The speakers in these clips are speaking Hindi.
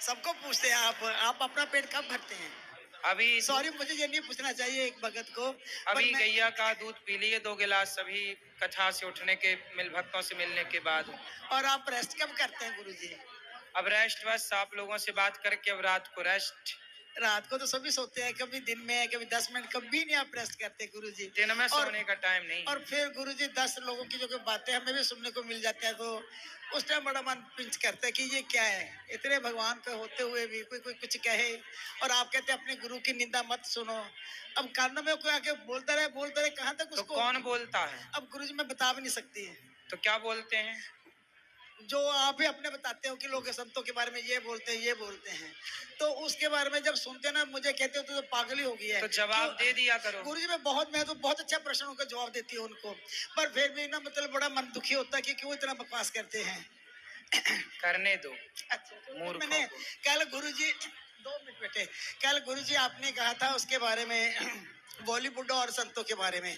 सबको पूछते हैं आप अपना पेट कब भरते हैं? अभी सॉरी, मुझे ये नहीं पूछना चाहिए एक भगत को, पर अभी मैं गैया का दूध पी लिए 2 गिलास सभी कथा से उठने के मिल भक्तों से मिलने के बाद। और आप रेस्ट कब करते हैं गुरुजी? अब रेस्ट बस आप लोगों से बात करके अब रात को रेस्ट। रात को तो सभी सोते हैं, कभी दिन में, कभी 10 मिनट, कभी नहीं आप रेस्ट करते गुरुजी। दिन में और सोने का टाइम नहीं और है। फिर गुरुजी 10 लोगों की जो कोई बातें हमें भी सुनने को मिल जाती है, तो उस टाइम बड़ा मन पिंच करता है कि ये क्या है, इतने भगवान के होते हुए भी कोई कोई कुछ कहे, और आप कहते हैं अपने गुरु की निंदा मत सुनो। अब कानों में कोई आके बोलता रहे, कहाँ तक तो उसको? कौन बोलता है? अब गुरुजी मैं बता भी नहीं सकती है। तो क्या बोलते हैं? जो आप ही अपने बताते हो कि लोग संतों के बारे में ये बोलते हैं, तो उसके बारे में जब सुनते हैं ना, मुझे कहते हो तो पागल ही हो गई है। तो जवाब दे दिया करो। गुरुजी मैं तो बहुत अच्छा प्रश्नों का जवाब देती हूँ उनको, पर फिर भी ना मतलब बड़ा मन दुखी होता है कि क्यों इतना बकवास करते हैं। करने दो अच्छा, मूर्खों मैंने को। कल गुरुजी 2 मिनट बेटे, कल गुरुजी आपने कहा था उसके बारे में बॉलीवुड और संतों के बारे में।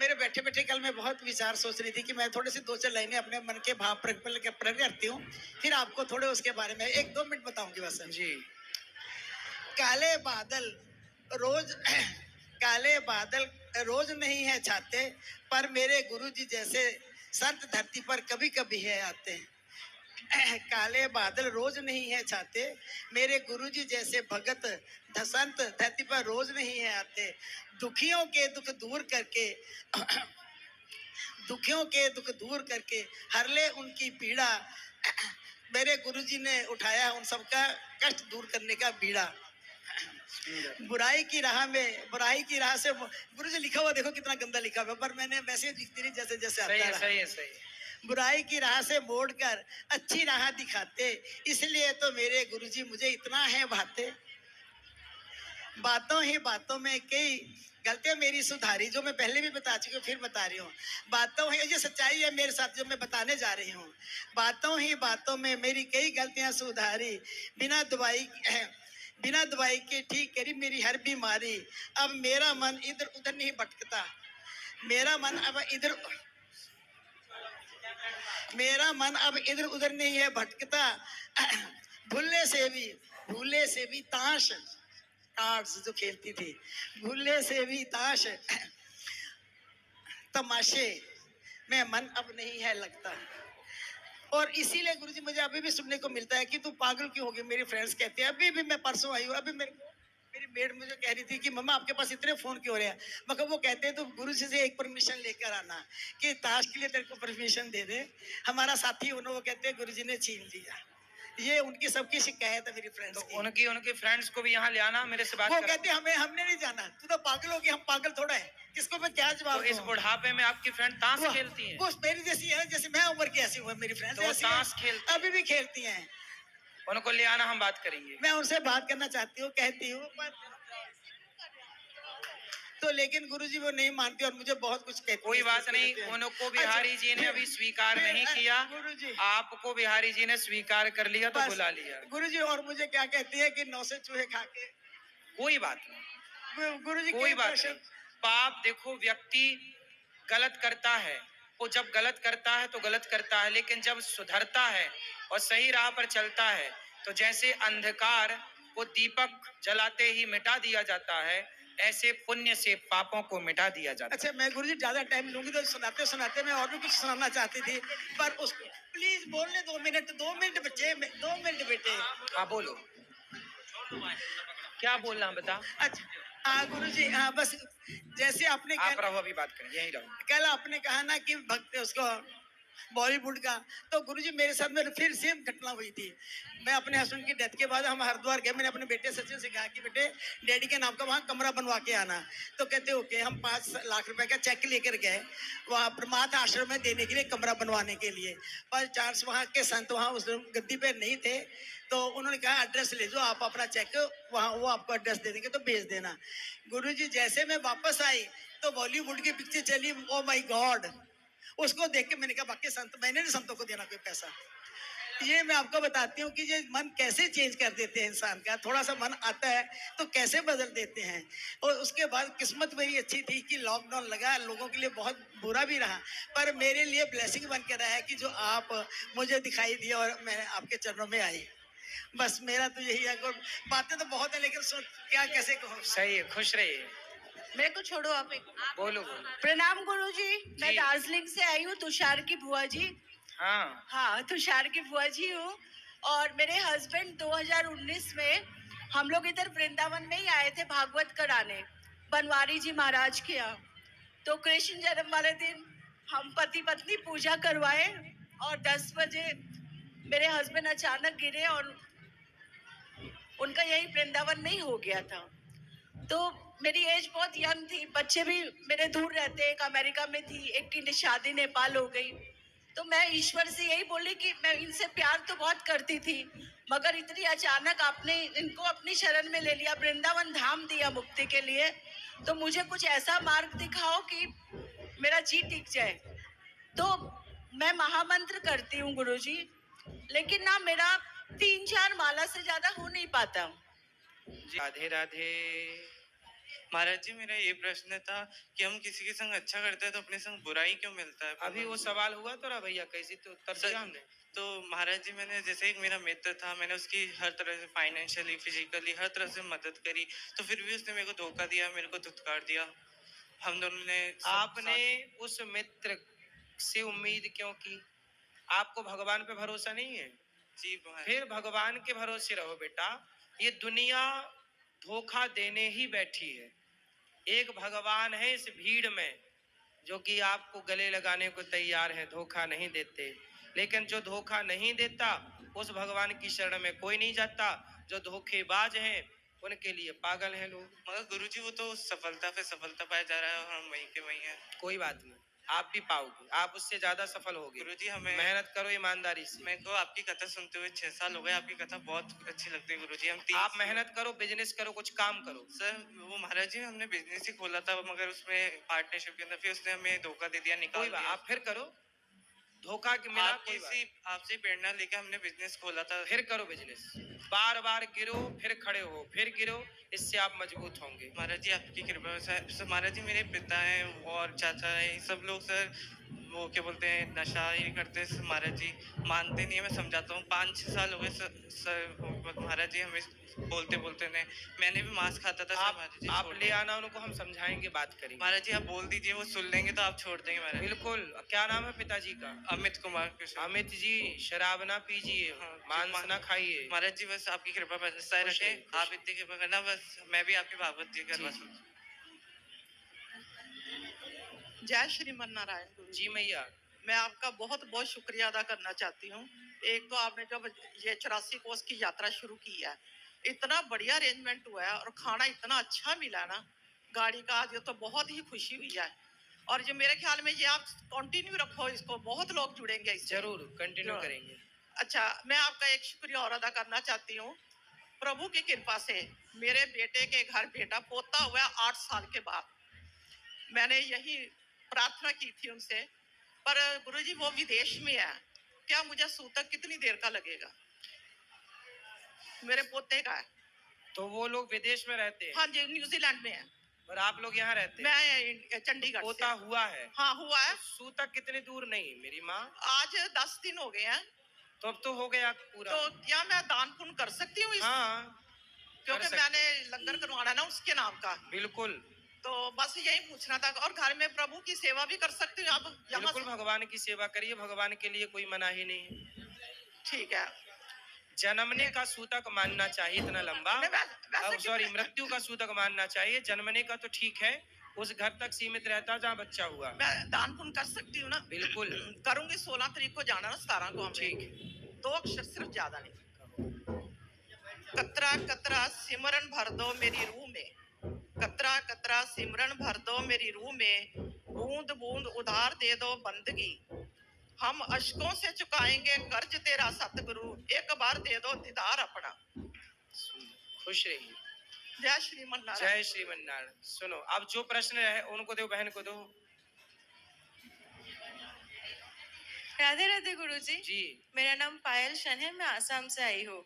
मेरे बैठे बैठे कल मैं बहुत विचार सोच रही थी कि मैं थोड़ी सी 2-4 लाइनें अपने मन के भाव प्रकट करती हूँ, फिर आपको थोड़े उसके बारे में 1-2 मिनट बताऊंगी बस जी। काले बादल रोज काले बादल रोज नहीं है छाते, पर मेरे गुरुजी जैसे संत धरती पर कभी कभी है आते हैं। काले बादल रोज नहीं है छाते, मेरे गुरुजी जैसे भगत संत धरती पर रोज नहीं है आते। दुखियों के दुख दूर करके दुखियों के दुख दूर करके हर ले उनकी पीड़ा, मेरे गुरुजी ने उठाया उन सबका कष्ट दूर करने का बीड़ा। बुराई की राह से गुरुजी लिखा हुआ देखो कितना गंदा लिखा हुआ, पर मैंने मैसेज लिखती रही जैसे जैसे आता रहा। सही है। बुराई की राह से मोड़कर अच्छी राह दिखाते, इसलिए तो मेरे गुरुजी मुझे इतना है भाते। बातों ही बातों में कई गलतियां मेरी सुधारी, जो मैं पहले भी बता चुकी हूँ फिर बता रही हूँ। बातों ही, ये सच्चाई है मेरे साथ जो मैं बताने जा रही हूँ। बातों ही बातों में मेरी कई गलतियां सुधारी, बिना दवाई के ठीक करी मेरी हर बीमारी। अब मेरा मन इधर उधर नहीं भटकता, मेरा मन अब इधर मेरा मन अब इधर उधर नहीं है भटकता। भूले से भी ताश कार्ड्स जो खेलती थी, भूले से भी ताश तमाशे में मन अब नहीं है लगता। और इसीलिए गुरुजी मुझे अभी भी सुनने को मिलता है कि तू पागल क्यों हो गई। मेरी फ्रेंड्स कहते हैं, अभी भी मैं परसों आई हूँ, अभी मेरी मेड मुझे कह रही थी कि मम्मा आपके पास इतने फोन क्यों हो रहे हैं। मगर वो कहते हैं तो गुरुजी से एक परमिशन लेकर आना कि ताश के लिए तेरे को परमिशन दे दे। हमारा साथी वो कहते हैं गुरुजी ने छीन लिया। ये उनकी सबकी शिकायत है मेरी फ्रेंड्स तो की। उनकी फ्रेंड्स को भी यहाँ ले आना, मेरे से बात वो करो। कहते हैं हमने नहीं जाना, तू तो पागल हो गया, हम पागल थोड़ा है, किसको मैं क्या जवाब तो इस दूं? बुढ़ापे में आपकी फ्रेंड ताश खेलती है? वो मेरी जैसी है, जैसे मैं उम्र की ऐसी हूँ मेरी फ्रेंड्स, तो वो ऐसी हैं, ताश खेलती अभी भी खेलती हैं। उनको ले आना, हम बात करेंगे। मैं उनसे बात करना चाहती हूँ, कहती हूँ, पर तो लेकिन गुरुजी वो नहीं मानती और मुझे बहुत कुछ कहती है। कोई बात नहीं, उनको बिहारी जी ने अभी स्वीकार नहीं किया, गुरुजी आपको बिहारी जी ने स्वीकार कर लिया तो बुला लिया। गुरुजी और मुझे क्या कहती है कि 9 से चूहे खा के। कोई बात नहीं, गुरुजी कोई बात नहीं। पाप देखो, व्यक्ति गलत करता है, वो जब गलत करता है तो गलत करता है, लेकिन जब सुधरता है और सही राह पर चलता है, तो जैसे अंधकार को दीपक जलाते ही मिटा दिया जाता है, ऐसे पुण्य से पापों को मिटा दिया जाता है। अच्छा, मैं गुरुजी ज्यादा टाइम लूंगी तो सुनाते सुनाते मैं और भी कुछ सुनाना चाहती थी, पर उसको प्लीज बोलने 2 मिनट बच्चे, 2 मिनट बेटे। हाँ बोलो, क्या बोलना बता। अच्छा हाँ गुरुजी, हाँ बस जैसे आपने आप रहो, अभी बात करें, यही रहो। कल आपने कहा ना कि भक्त उसको बॉलीवुड का, तो गुरुजी मेरे साथ में फिर सेम घटना हुई थी। मैं अपने हस्बैंड की डेथ के बाद हम हरिद्वार गए, मैंने अपने बेटे सचिन से कहा कि बेटे डैडी के नाम का वहाँ कमरा बनवा के आना। तो कहते ओके। हम 5 लाख रुपए का चेक लेकर गए वहाँ प्रमाथ आश्रम में देने के लिए, कमरा बनवाने के लिए। पर चार्ज वहाँ के संत वहाँ उस गद्दी पे नहीं थे, तो उन्होंने कहा एड्रेस ले जाओ आप, अपना चेक वहाँ वो आपको एड्रेस दे देंगे तो भेज देना। गुरुजी जैसे मैं वापस आई तो बॉलीवुड की पिक्चर चली, ओ माय गॉड। उसको देख के मैंने कहा बाकी मैंने नहीं संतों को देना कोई पैसा। ये मैं आपको बताती हूँ कि ये मन कैसे चेंज कर देते हैं इंसान का। थोड़ा सा मन आता है तो कैसे बदल देते हैं। और उसके बाद किस्मत मेरी अच्छी थी कि लॉकडाउन लगा, लोगों के लिए बहुत बुरा भी रहा, पर मेरे लिए ब्लेसिंग बन के रहा है कि जो आप मुझे दिखाई दिया और मैं आपके चरणों में आई। बस मेरा तो यही है। बातें तो बहुत है लेकिन क्या कैसे कहो। सही है, खुश रहिए। मेरे को छोड़ो आप एक। बोलो बोलो। प्रणाम गुरु जी, मैं जी। दार्जिलिंग से आई हूँ, तुषार की बुआ जी। हाँ हाँ, तुषार की बुआ जी हूँ। और मेरे हस्बैंड 2019 में हम लोग इधर वृंदावन में ही आए थे भागवत कराने, बनवारी जी महाराज के यहाँ। तो कृष्ण जन्म वाले दिन हम पति पत्नी पूजा करवाए और 10 बजे मेरे हस्बैंड अचानक गिरे और उनका यही वृंदावन में ही हो गया था। तो मेरी एज बहुत यंग थी, बच्चे भी मेरे दूर रहते, एक अमेरिका में थी, एक की शादी नेपाल हो गई। तो मैं ईश्वर से यही बोली कि मैं इनसे प्यार तो बहुत करती थी, मगर इतनी अचानक आपने इनको अपनी शरण में ले लिया, वृंदावन धाम दिया मुक्ति के लिए, तो मुझे कुछ ऐसा मार्ग दिखाओ कि मेरा जी टिक जाए। तो मैं महामंत्र करती हूँ गुरुजी, लेकिन ना मेरा 3-4 माला से ज्यादा हो नहीं पाता। राधे राधे। महाराज जी, मेरा ये प्रश्न था कि हम किसी के संग अच्छा करते हैं तो अपने संग बुराई क्यों मिलता है? अभी वो सवाल हुआ तो रहा भैया, कैसी तो उत्तर दिया हमने। तो महाराज जी, मैंने जैसे एक मेरा मित्र था, मैंने उसकी हर तरह से फाइनेंशियली फिजिकली हर तरह से मदद करी, तो फिर भी उसने मेरे को धोखा दिया, मेरे को धुतकार दिया। हम दोनों ने आपने उस मित्र से उम्मीद क्यों की? आपको भगवान पे भरोसा नहीं है? जी फिर भगवान के भरोसे रहो बेटा। ये दुनिया धोखा देने ही बैठी है। एक भगवान है इस भीड़ में जो कि आपको गले लगाने को तैयार है, धोखा नहीं देते। लेकिन जो धोखा नहीं देता उस भगवान की शरण में कोई नहीं जाता। जो धोखेबाज हैं उनके लिए पागल हैं लोग। मगर गुरुजी, वो तो सफलता पे सफलता पाया जा रहा है और हम वहीं के वहीं हैं। कोई बात नहीं, आप भी पाओगे, आप उससे ज्यादा सफल होगे। गुरुजी, हमें मेहनत करो ईमानदारी से। मेरे को आपकी कथा सुनते हुए 6 साल हो गए, आपकी कथा बहुत अच्छी लगती है गुरुजी। आप मेहनत करो, बिजनेस करो, कुछ काम करो। सर, वो महाराज जी, हमने बिजनेस ही खोला था, मगर उसमें पार्टनरशिप के अंदर फिर उसने हमें धोखा दे दिया, निकाल कोई बात, दिया। आप फिर करो, धोखा के मिला कोई बात। आपसे प्रेरणा लेके हमने बिजनेस खोला था। फिर करो बिजनेस, बार बार गिरो फिर खड़े हो, फिर गिरो, इससे आप मजबूत होंगे। महाराज जी, आपकी कृपा सर। महाराज जी, मेरे पिता हैं और चाचा हैं, सब लोग सर वो क्या बोलते हैं, नशा ही करते हैं महाराज जी, मानते नहीं है। मैं समझाता हूँ, 5-6 साल हो गए सर महाराज जी, हमें बोलते बोलते ने। मैंने भी मांस खाता था सर महाराज जी। आप ले आना उनको, हम समझाएंगे, बात करेंगे। महाराज जी, आप बोल दीजिए, वो सुन लेंगे तो आप छोड़ देंगे महाराज। बिल्कुल। क्या नाम है पिताजी का? अमित कुमार कृष्ण। अमित जी, शराब ना पीजिए, मांस ना खाइए। महाराज जी, बस आपकी कृपा बरसाए रखे, आप इतनी कृपा करना, बस मैं भी आपकी भागवत जी करवा सकूं। जय श्रीमन नारायण गुरु जी मैया, मैं आपका बहुत बहुत शुक्रिया अदा करना चाहती हूँ। एक तो आपने जब ये 84 कोस की यात्रा शुरू की है, इतना बढ़िया अरेंजमेंट हुआ है और खाना इतना अच्छा मिला ना, गाड़ी का आज तो बहुत ही खुशी हुई है। और ये मेरे ख्याल में ये आप कंटिन्यू रखो इसको, बहुत लोग जुड़ेंगे इससे। जरूर कंटिन्यू करेंगे। अच्छा, मैं आपका एक शुक्रिया और अदा करना चाहती हूँ। प्रभु की कृपा से मेरे बेटे के घर बेटा पोता हुआ 8 साल के बाद। मैंने यही प्रार्थना की थी उनसे, पर गुरुजी वो विदेश में है, क्या मुझे सूतक कितनी देर का लगेगा? मेरे पोते का है। तो वो लोग विदेश में रहते हैं? हाँ जी, न्यूजीलैंड में है। और आप लोग यहाँ रहते हैं? मैं चंडीगढ़ से। पोता हुआ है? हाँ, हुआ है। तो सूतक कितने दूर नहीं मेरी माँ? आज 10 दिन हो गए हैं। तो अब तो हो गया पूरा। तो क्या मैं दान पुण्य कर सकती हूँ? हाँ, क्योंकि मैंने लंगर करवाना ना उसके नाम का। बिल्कुल। तो बस यही पूछना था। और घर में प्रभु की सेवा भी कर सकते हो आप? बिल्कुल, भगवान की सेवा करिए, भगवान के लिए कोई मनाही नहीं है। ठीक है। जन्मने का सूतक मानना चाहिए इतना लंबा, सॉरी, मृत्यु का सूतक मानना चाहिए। जन्मने का तो ठीक है, उस घर तक सीमित रहता है जहाँ बच्चा हुआ। मैं दान पुण्य कर सकती हूँ ना? बिल्कुल करूंगी। 16 तारीख को जाना ना, 17 को हमें। ठीक। 2 अक्षर सिर्फ, ज्यादा नहीं। कतरा कतरा सिमरन भर दो मेरी रूह में, कतरा कतरा सिमरन भर दो मेरी रूह में, बूंद बूंद उधार दे दो बंदगी, हम अशकों से चुकाएंगे कर्ज तेरा सतगुरु, एक बार दे दो दीदार अपना। खुश रहिए। जय श्रीमन नारायण। जय श्रीमन नारायण। सुनो, अब जो प्रश्न है उनको दो, बहन को दो। राधे राधे गुरुजी। जी, मेरा नाम पायल शन है, मैं आसाम से आई हूँ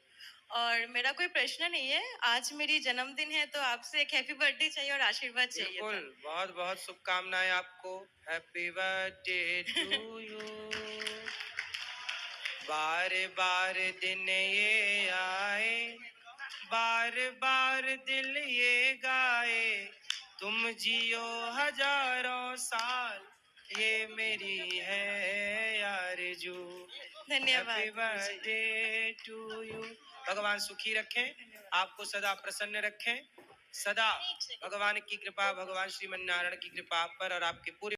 और मेरा कोई प्रश्न नहीं है। आज मेरी जन्मदिन है तो आपसे एक हैप्पी बर्थडे चाहिए और आशीर्वाद चाहिए था। बिल्कुल, बहुत बहुत शुभकामनाएं आपको। Happy birthday to you. बार बार दिन ये बार बार दिल ये गाए तुम जियो हजारों साल, ये मेरी है आरज़ू। धन्यवाद happy Guruji. Birthday to you. भगवान सुखी रखें, आपको सदा प्रसन्न रखें, सदा भगवान की कृपा, भगवान श्रीमन नारायण की कृपा आप पर और आपके पूरे